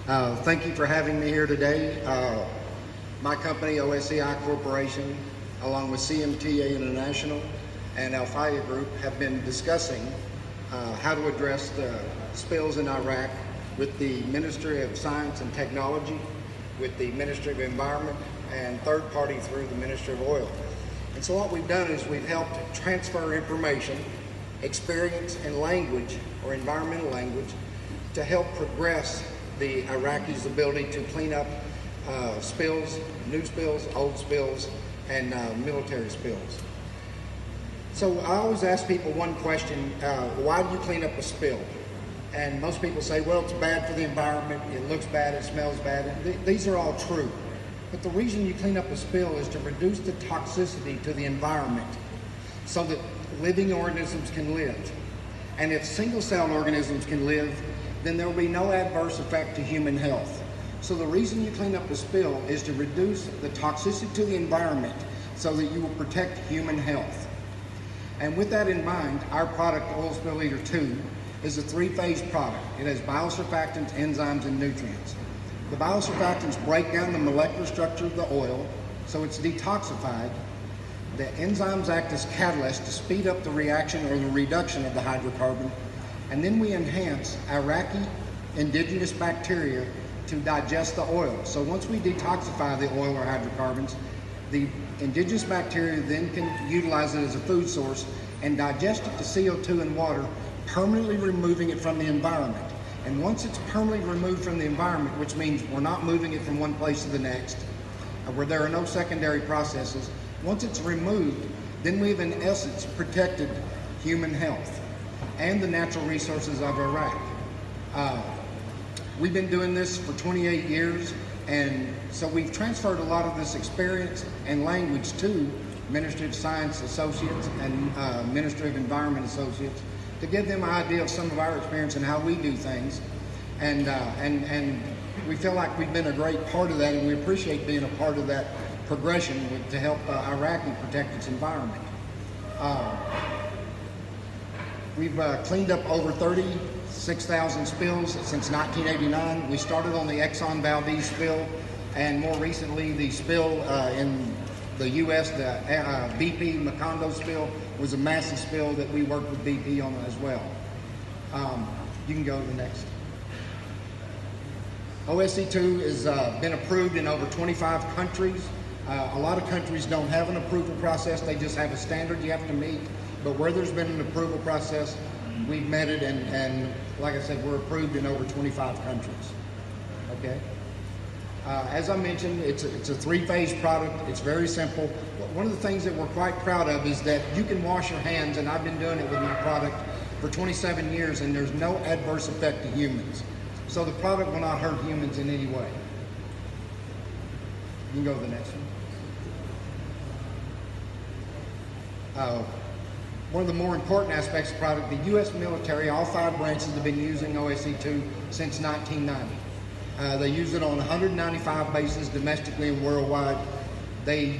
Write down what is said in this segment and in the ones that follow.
Thank you for having me here today. My company, OSEI Corporation, along with CMTA International and Faya Group, have been discussing how to address the spills in Iraq with the Ministry of Science and Technology, with the Ministry of Environment, and third party through the Ministry of Oil. And so what we've done is we've helped transfer information, experience, and language, or environmental language, to help progress the Iraqis' ability to clean up spills, new spills, old spills, and military spills. So I always ask people one question: why do you clean up a spill? And most people say, well, it's bad for the environment, it looks bad, it smells bad. And these are all true. But the reason you clean up a spill is to reduce the toxicity to the environment so that living organisms can live. And if single-celled organisms can live, then there will be no adverse effect to human health. So the reason you clean up a spill is to reduce the toxicity to the environment so that you will protect human health. And with that in mind, our product, Oil Spill Eater 2, is a three-phase product. It has biosurfactants, enzymes, and nutrients. The biosurfactants break down the molecular structure of the oil, so it's detoxified. The enzymes act as catalysts to speed up the reaction or the reduction of the hydrocarbon. And then we enhance Iraqi indigenous bacteria to digest the oil. So once we detoxify the oil or hydrocarbons, the indigenous bacteria then can utilize it as a food source and digest it to CO2 and water, permanently removing it from the environment. And once it's permanently removed from the environment, which means we're not moving it from one place to the next, where there are no secondary processes, once it's removed, then we've in essence protected human health and the natural resources of Iraq. We've been doing this for 28 years, and so we've transferred a lot of this experience and language to Ministry of Science Associates and Ministry of Environment Associates to give them an idea of some of our experience and how we do things. And we feel like we've been a great part of that, and we appreciate being a part of that progression to help Iraqi protect its environment. We've cleaned up over 36,000 spills since 1989. We started on the Exxon Valdez spill, and more recently the spill in the U.S., the BP Macondo spill, was a massive spill that we worked with BP on as well. You can go to the next. OSE II has been approved in over 25 countries. A lot of countries don't have an approval process, they just have a standard you have to meet. But where there's been an approval process, we've met it, and like I said, we're approved in over 25 countries. Okay? As I mentioned, it's a three-phase product. It's very simple. One of the things that we're quite proud of is that you can wash your hands, and I've been doing it with my product for 27 years, and there's no adverse effect to humans. So the product will not hurt humans in any way. You can go to the next one. One of the more important aspects of the product, the U.S. military, all 5 branches have been using OSE II since 1990. They use it on 195 bases domestically and worldwide. They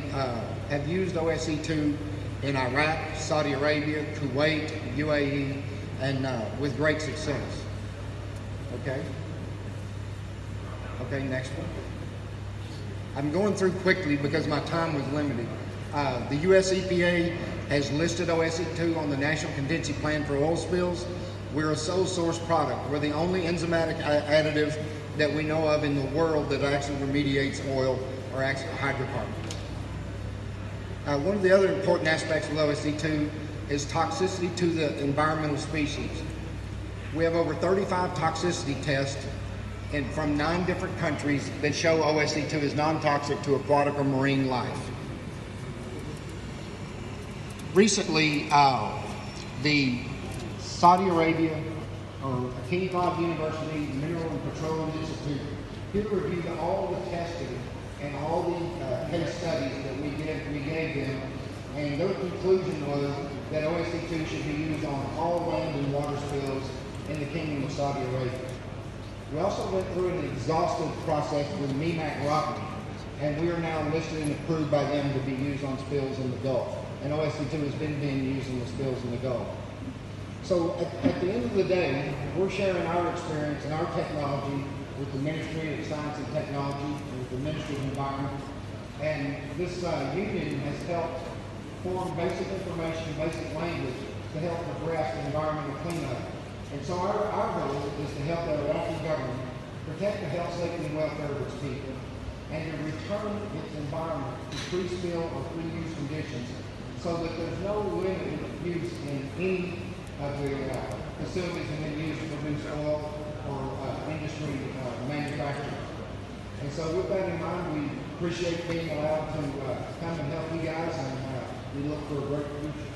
have used OSE II in Iraq, Saudi Arabia, Kuwait, UAE, and with great success. Okay? Okay, next one. I'm going through quickly because my time was limited. The U.S. EPA has listed OSE II on the National Contingency Plan for oil spills. We're a sole source product. We're the only enzymatic additive that we know of in the world that actually remediates oil or actually hydrocarbons. One of the other important aspects of OSE II is toxicity to the environmental species. We have over 35 toxicity tests from 9 different countries that show OSE II is non-toxic to aquatic or marine life. Recently, the Saudi Arabia or King Fahd University Mineral and Petroleum Institute peer-reviewed all the testing and all the case studies that we gave them, and their conclusion was that OSE II should be used on all land and water spills in the Kingdom of Saudi Arabia. We also went through an exhaustive process with MEMAC Rockland, and we are now listed and approved by them to be used on spills in the Gulf. And OSE II has been being used in the spills in the Gulf. So at the end of the day, we're sharing our experience and our technology with the Ministry of Science and Technology and with the Ministry of Environment. And this union has helped form basic information, basic language to help address the environmental cleanup. And so our goal is to help the Iraqi government protect the health, safety, and welfare of its people, and to return its environment to free-spill or free-use conditions so that there's no limited use in any of the facilities that are used to produce oil or industry manufacturing. And so with that in mind, we appreciate being allowed to come and help you guys, and we look for a great future.